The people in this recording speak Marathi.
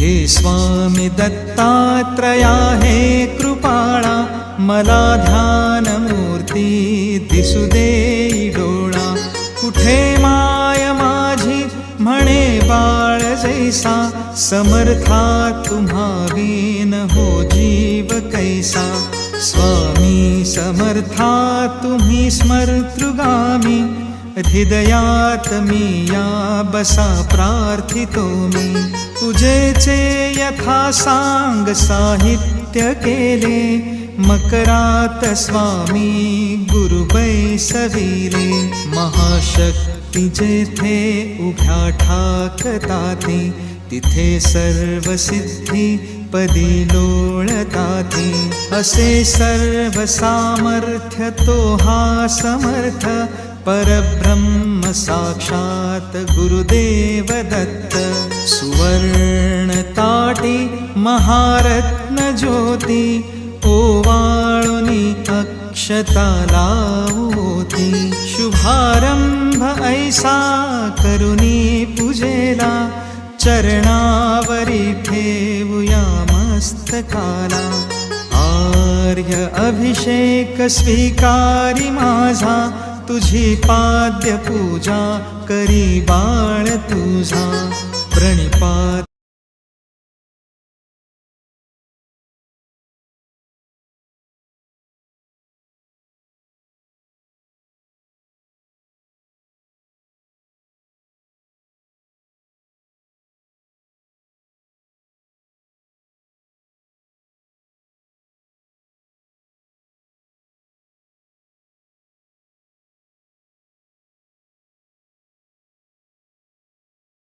हे स्वामी दत्तात्रया हे कृपाळा, मला ध्यान मूर्ती दिसू दे डोळा. कुठे माय माझी म्हणे बाळ जैसा, समर्था तुम्हा विन हो जीव कैसा. स्वामी समर्था तुम्ही स्मर्तृगामी, हृदयात मी या बसा प्रार्थितो मी. तुझेचे यथा सांग साहित्य केले, मकरात स्वामी गुरु बैसविले. महाशक्ती जेथे उभ्या ठाकताती, तिथे सर्व सिद्धी पदी लोळताती. असे सर्व सामर्थ्य तो हा समर्थ, परब्रह्म साक्षात गुरुदेव दत्त. सुवर्ण ताटी महारत्न ज्योती, ओवाळुनी अक्षता लावोती. शुभारंभ ऐसा करुनी पूजेला, चरणावरी ठेवूया मस्तकाला. आर्य अभिषेक स्वीकारी माझा, तुझी पाद्य पूजा करी बाळ तुझा. प्रणिपात